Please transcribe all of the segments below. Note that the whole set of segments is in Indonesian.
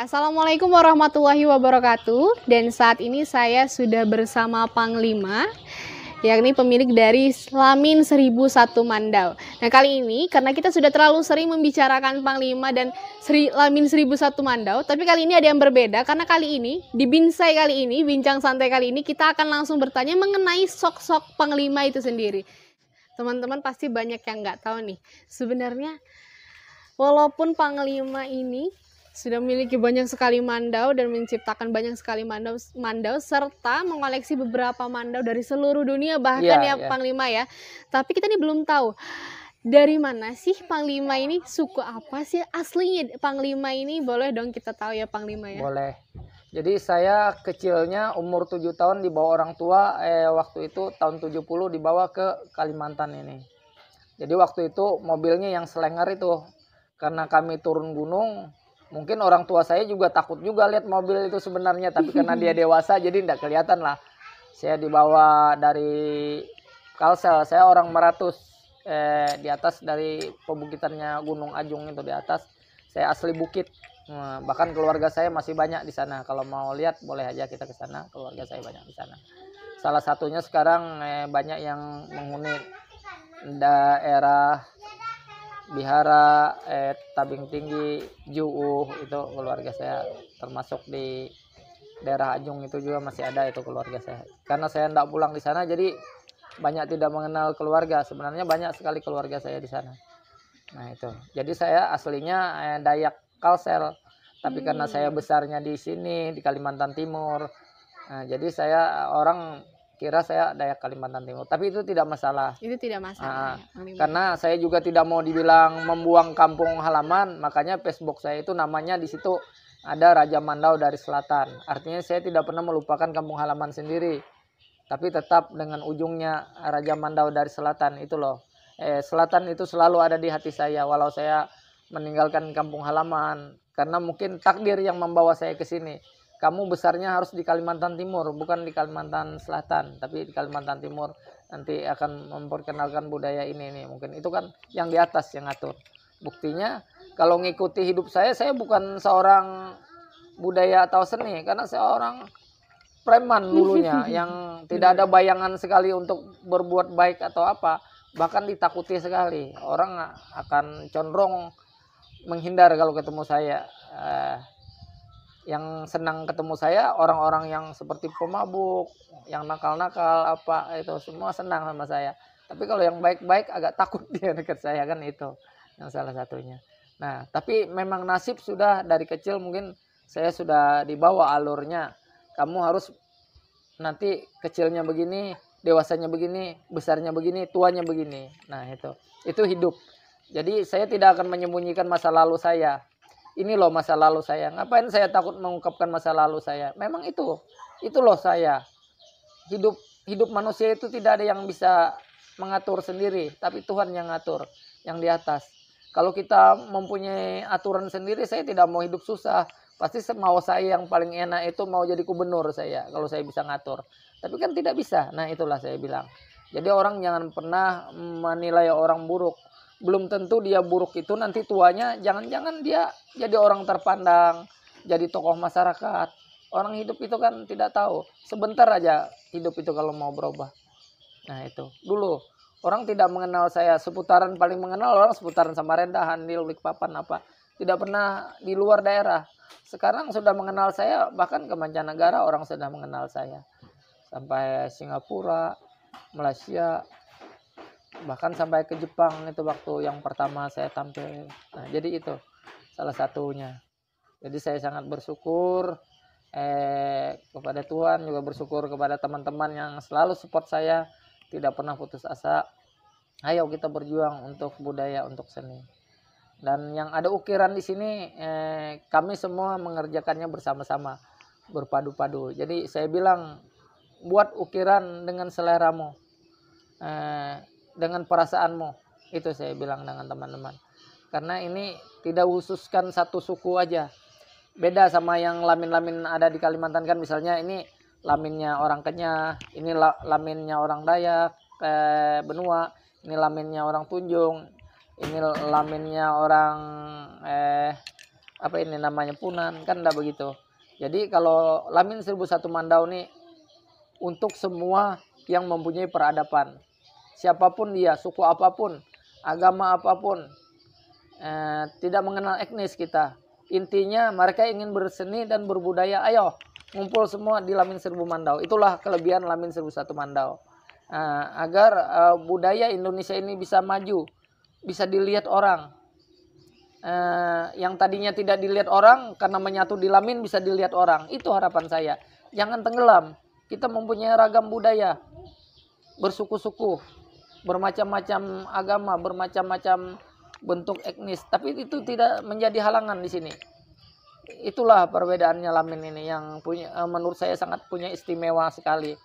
Assalamualaikum warahmatullahi wabarakatuh. Dan saat ini saya sudah bersama Panglima, yakni pemilik dari Lamin 1001 Mandau. Nah, kali ini karena kita sudah terlalu sering membicarakan Panglima dan Lamin 1001 Mandau, tapi kali ini ada yang berbeda karena kali ini di Binsai kali ini, bincang santai kali ini kita akan langsung bertanya mengenai sok-sok Panglima itu sendiri. Teman-teman pasti banyak yang nggak tahu nih, sebenarnya walaupun Panglima ini sudah memiliki banyak sekali mandau dan menciptakan banyak sekali mandau serta mengoleksi beberapa mandau dari seluruh dunia bahkan Panglima ya. Tapi kita ini belum tahu dari mana sih Panglima ini, suku apa sih aslinya Panglima ini, boleh dong kita tahu ya Panglima ya? Boleh. Jadi saya kecilnya umur 7 tahun dibawa orang tua, waktu itu tahun 70 dibawa ke Kalimantan ini. Jadi waktu itu mobilnya yang Slenger itu. Karena kami turun gunung, mungkin orang tua saya juga takut juga lihat mobil itu sebenarnya, tapi karena dia dewasa jadi tidak kelihatan lah. Saya dibawa dari Kalsel, saya orang Meratus, di atas dari pebukitannya Gunung Ajung itu di atas. Saya asli bukit, bahkan keluarga saya masih banyak di sana. Kalau mau lihat boleh aja kita ke sana, keluarga saya banyak di sana. Salah satunya sekarang banyak yang menghuni daerah Bihara, Tabing Tinggi, Juuh, itu keluarga saya. Termasuk di daerah Ajung itu juga masih ada itu keluarga saya. Karena saya tidak pulang di sana jadi banyak tidak mengenal keluarga. Sebenarnya banyak sekali keluarga saya di sana. Nah itu. Jadi saya aslinya Dayak Kalsel. Tapi karena saya besarnya di sini di Kalimantan Timur. Nah, jadi saya orang kira saya Dayak Kalimantan Timur, tapi itu tidak masalah. Itu tidak masalah. Karena saya juga tidak mau dibilang membuang kampung halaman, makanya Facebook saya itu namanya di situ ada Raja Mandau dari Selatan. Artinya saya tidak pernah melupakan kampung halaman sendiri, tapi tetap dengan ujungnya Raja Mandau dari Selatan itu loh. Selatan itu selalu ada di hati saya walau saya meninggalkan kampung halaman, karena mungkin takdir yang membawa saya ke sini. Kamu besarnya harus di Kalimantan Timur, bukan di Kalimantan Selatan, tapi di Kalimantan Timur. Nanti akan memperkenalkan budaya ini nih. Mungkin itu kan yang di atas yang ngatur. Buktinya kalau ngikuti hidup saya bukan seorang budaya atau seni, karena saya orang preman dulunya yang tidak ada bayangan sekali untuk berbuat baik atau apa. Bahkan ditakuti sekali. Orang akan condong menghindar kalau ketemu saya. Yang senang ketemu saya orang-orang yang seperti pemabuk, yang nakal-nakal apa itu semua senang sama saya. Tapi kalau yang baik-baik agak takut dia dekat saya, kan itu yang salah satunya. Nah, tapi memang nasib sudah dari kecil mungkin saya sudah dibawa alurnya. Kamu harus nanti kecilnya begini, dewasanya begini, besarnya begini, tuanya begini. Nah, itu hidup. Jadi saya tidak akan menyembunyikan masa lalu saya. Ini loh masa lalu saya. Ngapain saya takut mengungkapkan masa lalu saya? Memang itu loh saya. Hidup manusia itu tidak ada yang bisa mengatur sendiri, tapi Tuhan yang ngatur, yang di atas. Kalau kita mempunyai aturan sendiri, saya tidak mau hidup susah. Pasti mau saya yang paling enak itu mau jadi gubernur saya, kalau saya bisa ngatur. Tapi kan tidak bisa. Nah, itulah saya bilang. Jadi orang jangan pernah menilai orang buruk. Belum tentu dia buruk itu nanti tuanya jangan-jangan dia jadi orang terpandang, jadi tokoh masyarakat. Orang hidup itu kan tidak tahu. Sebentar aja hidup itu kalau mau berubah. Nah itu. Dulu orang tidak mengenal saya. Seputaran paling mengenal orang seputaran Samarinda, Handil, Balikpapan apa. Tidak pernah di luar daerah. Sekarang sudah mengenal saya, bahkan ke mancanegara orang sudah mengenal saya. Sampai Singapura, Malaysia, bahkan sampai ke Jepang itu waktu yang pertama saya tampil. Nah, jadi itu salah satunya. Jadi saya sangat bersyukur kepada Tuhan, juga bersyukur kepada teman-teman yang selalu support saya, tidak pernah putus asa. Ayo kita berjuang untuk budaya, untuk seni. Dan yang ada ukiran di sini kami semua mengerjakannya bersama-sama, berpadu-padu. Jadi saya bilang buat ukiran dengan seleramu. Dengan perasaanmu, itu saya bilang dengan teman-teman, karena ini tidak khususkan satu suku aja, beda sama yang lamin-lamin ada di Kalimantan kan. Misalnya ini laminnya orang Kenyah, ini laminnya orang Dayak, Benua, ini laminnya orang Tunjung, ini laminnya orang apa ini namanya punan, kan enggak begitu. Jadi kalau Lamin 1001 Mandau nih untuk semua yang mempunyai peradaban, siapapun dia, suku apapun, agama apapun, tidak mengenal etnis kita. Intinya mereka ingin berseni dan berbudaya, ayo ngumpul semua di Lamin 1000 Mandau. Itulah kelebihan Lamin 1001 Mandau. Agar budaya Indonesia ini bisa maju, bisa dilihat orang. Yang tadinya tidak dilihat orang, karena menyatu di Lamin bisa dilihat orang. Itu harapan saya. Jangan tenggelam. Kita mempunyai ragam budaya, bersuku-suku, bermacam-macam agama, bermacam-macam bentuk etnis, tapi itu tidak menjadi halangan di sini. Itulah perbedaannya Lamin ini yang punya, menurut saya sangat punya istimewa sekali,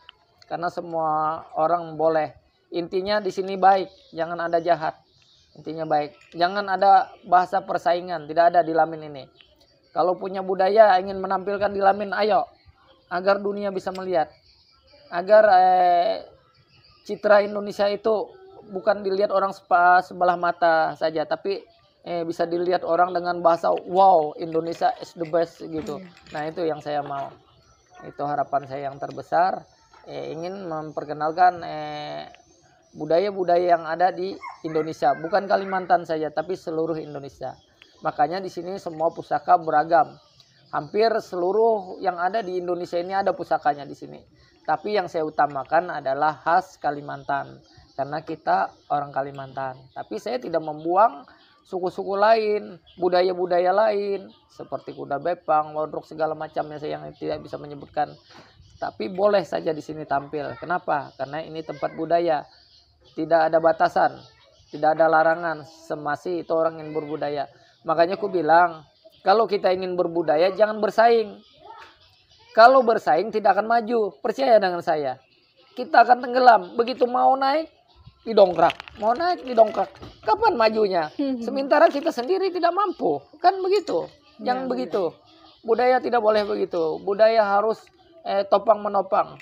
karena semua orang boleh. Intinya di sini baik, jangan ada jahat. Intinya baik, jangan ada bahasa persaingan, tidak ada di Lamin ini. Kalau punya budaya ingin menampilkan di Lamin, ayo, agar dunia bisa melihat, agar citra Indonesia itu bukan dilihat orang sebelah mata saja, tapi bisa dilihat orang dengan bahasa wow, Indonesia is the best gitu. Nah itu yang saya mau, itu harapan saya yang terbesar, ingin memperkenalkan budaya-budaya yang ada di Indonesia, bukan Kalimantan saja, tapi seluruh Indonesia. Makanya di sini semua pusaka beragam, hampir seluruh yang ada di Indonesia ini ada pusakanya di sini. Tapi yang saya utamakan adalah khas Kalimantan, karena kita orang Kalimantan. Tapi saya tidak membuang suku-suku lain, budaya-budaya lain, seperti kuda bepang, wodrok, segala macamnya saya yang tidak bisa menyebutkan. Tapi boleh saja di sini tampil. Kenapa? Karena ini tempat budaya, tidak ada batasan, tidak ada larangan, semasi itu orang yang berbudaya. Makanya aku bilang, kalau kita ingin berbudaya jangan bersaing. Kalau bersaing tidak akan maju, percaya dengan saya. Kita akan tenggelam, begitu mau naik, didongkrak. Mau naik, didongkrak. Kapan majunya? Sementara kita sendiri tidak mampu. Kan begitu. Jangan begitu. Budaya tidak boleh begitu. Budaya harus topang menopang.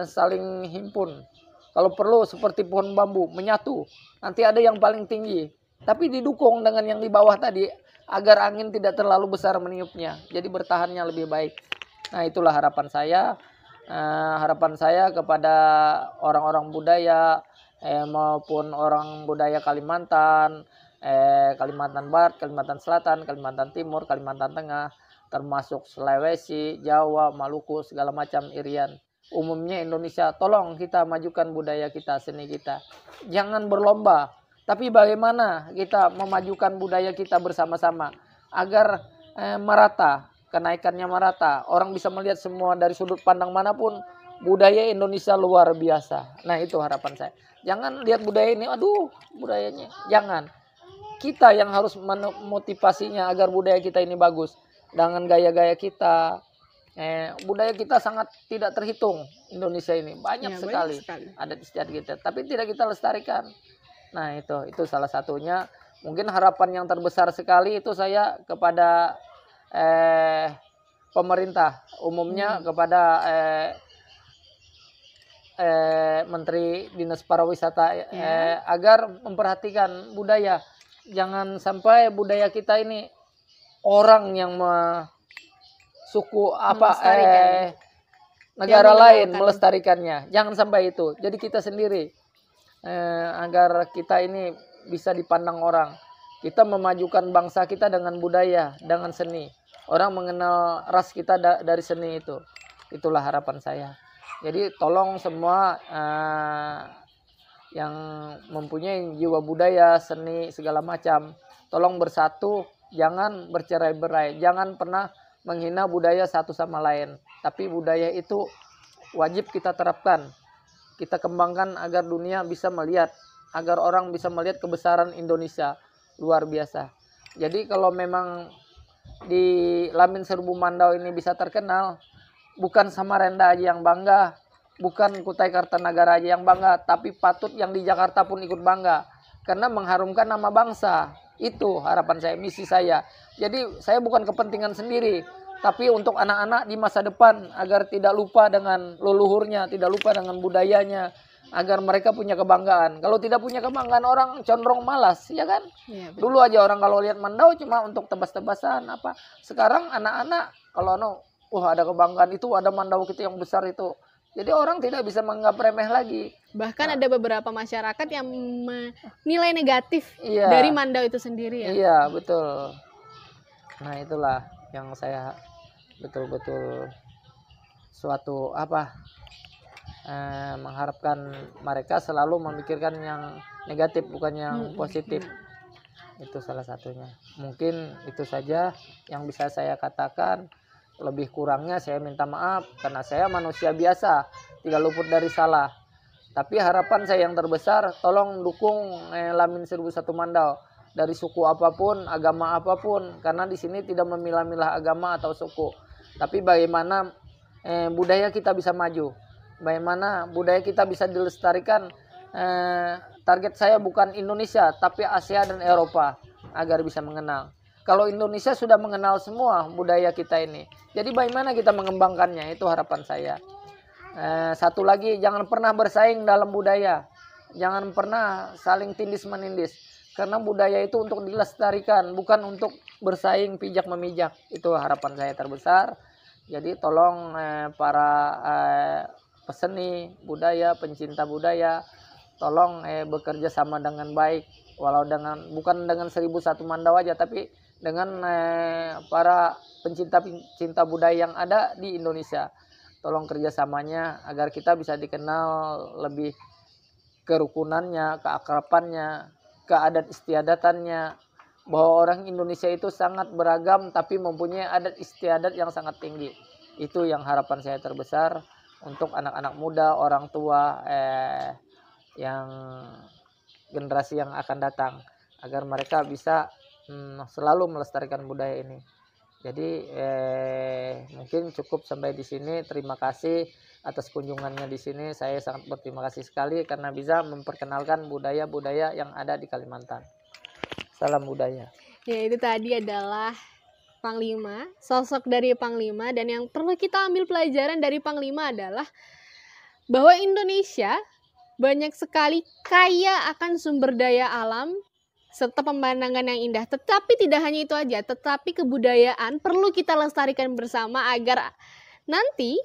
Saling himpun. Kalau perlu seperti pohon bambu, menyatu. Nanti ada yang paling tinggi. Tapi didukung dengan yang di bawah tadi, agar angin tidak terlalu besar meniupnya. Jadi bertahannya lebih baik. Nah itulah harapan saya. Harapan saya kepada orang-orang budaya, maupun orang budaya Kalimantan, Kalimantan Barat, Kalimantan Selatan, Kalimantan Timur, Kalimantan Tengah, termasuk Sulawesi, Jawa, Maluku, segala macam Irian. Umumnya Indonesia, tolong kita majukan budaya kita, seni kita. Jangan berlomba, tapi bagaimana kita memajukan budaya kita bersama-sama agar merata, kenaikannya merata. Orang bisa melihat semua dari sudut pandang manapun, budaya Indonesia luar biasa. Nah itu harapan saya. Jangan lihat budaya ini, aduh budayanya. Jangan. Kita yang harus memotivasinya agar budaya kita ini bagus. Dengan gaya-gaya kita. Budaya kita sangat tidak terhitung. Indonesia ini banyak sekali ada di sekitar kita. Tapi tidak kita lestarikan. Nah itu salah satunya. Mungkin harapan yang terbesar sekali itu saya kepada pemerintah. Umumnya kepada Menteri Dinas Pariwisata agar memperhatikan budaya. Jangan sampai budaya kita ini orang yang suku negara lain melestarikannya. Jangan sampai itu. Jadi kita sendiri agar kita ini bisa dipandang orang. Kita memajukan bangsa kita dengan budaya, dengan seni. Orang mengenal ras kita dari seni itu. Itulah harapan saya. Jadi tolong semua yang mempunyai jiwa budaya, seni, segala macam, tolong bersatu, jangan bercerai-berai, jangan pernah menghina budaya satu sama lain. Tapi budaya itu wajib kita terapkan, kita kembangkan agar dunia bisa melihat, agar orang bisa melihat kebesaran Indonesia luar biasa. Jadi kalau memang di Lamin 1000 Mandau ini bisa terkenal, bukan Samarinda aja yang bangga, bukan Kutai Kartanagara aja yang bangga, tapi patut yang di Jakarta pun ikut bangga. Karena mengharumkan nama bangsa. Itu harapan saya, misi saya. Jadi saya bukan kepentingan sendiri, tapi untuk anak-anak di masa depan agar tidak lupa dengan leluhurnya, tidak lupa dengan budayanya, agar mereka punya kebanggaan. Kalau tidak punya kebanggaan, orang condong malas, ya kan? Iya, betul. Dulu aja orang kalau lihat mandau cuma untuk tebas-tebasan apa. Sekarang anak-anak kalau ada kebanggaan itu, ada mandau kita yang besar itu. Jadi orang tidak bisa menganggap remeh lagi. Bahkan ada beberapa masyarakat yang menilai negatif Iya. dari mandau itu sendiri ya. Iya, betul. Nah, itulah yang saya betul-betul suatu mengharapkan mereka selalu memikirkan yang negatif, bukan yang positif. Itu salah satunya. Mungkin itu saja yang bisa saya katakan. Lebih kurangnya saya minta maaf karena saya manusia biasa, tidak luput dari salah. Tapi harapan saya yang terbesar, tolong dukung Lamin 1001 Mandau dari suku apapun, agama apapun, karena di sini tidak memilah-milah agama atau suku. Tapi bagaimana budaya kita bisa maju, bagaimana budaya kita bisa dilestarikan. Target saya bukan Indonesia, tapi Asia dan Eropa agar bisa mengenal. Kalau Indonesia sudah mengenal semua budaya kita ini, jadi bagaimana kita mengembangkannya, itu harapan saya. Satu lagi, jangan pernah bersaing dalam budaya, jangan pernah saling tindis-menindis, karena budaya itu untuk dilestarikan, bukan untuk bersaing pijak memijak. Itu harapan saya terbesar. Jadi tolong para peseni budaya, pencinta budaya, tolong bekerja sama dengan baik, walau bukan dengan 1001 Mandau aja, tapi dengan para pencinta budaya yang ada di Indonesia. Tolong kerjasamanya agar kita bisa dikenal lebih kerukunannya, keakrabannya, keadat istiadatannya, bahwa orang Indonesia itu sangat beragam tapi mempunyai adat istiadat yang sangat tinggi. Itu yang harapan saya terbesar untuk anak-anak muda, orang tua, yang generasi yang akan datang, agar mereka bisa selalu melestarikan budaya ini. Jadi mungkin cukup sampai di sini. Terima kasih atas kunjungannya di sini. Saya sangat berterima kasih sekali karena bisa memperkenalkan budaya-budaya yang ada di Kalimantan. Salam budaya. Ya, itu tadi adalah Panglima, sosok dari Panglima, dan yang perlu kita ambil pelajaran dari Panglima adalah bahwa Indonesia banyak sekali kaya akan sumber daya alam serta pemandangan yang indah. Tetapi tidak hanya itu aja, tetapi kebudayaan perlu kita lestarikan bersama agar nanti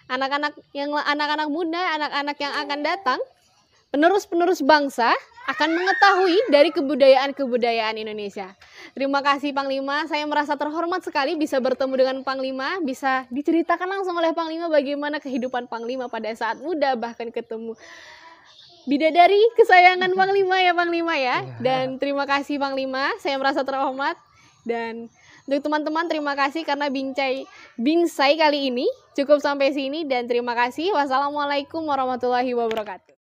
anak-anak muda, anak-anak yang akan datang, penerus-penerus bangsa akan mengetahui dari kebudayaan Indonesia. Terima kasih Panglima, saya merasa terhormat sekali bisa bertemu dengan Panglima, bisa diceritakan langsung oleh Panglima bagaimana kehidupan Panglima pada saat muda, bahkan ketemu bidadari kesayangan Panglima ya. Dan terima kasih Panglima, saya merasa terhormat. Dan untuk teman-teman terima kasih karena bincai kali ini cukup sampai sini, dan terima kasih. Wassalamualaikum warahmatullahi wabarakatuh.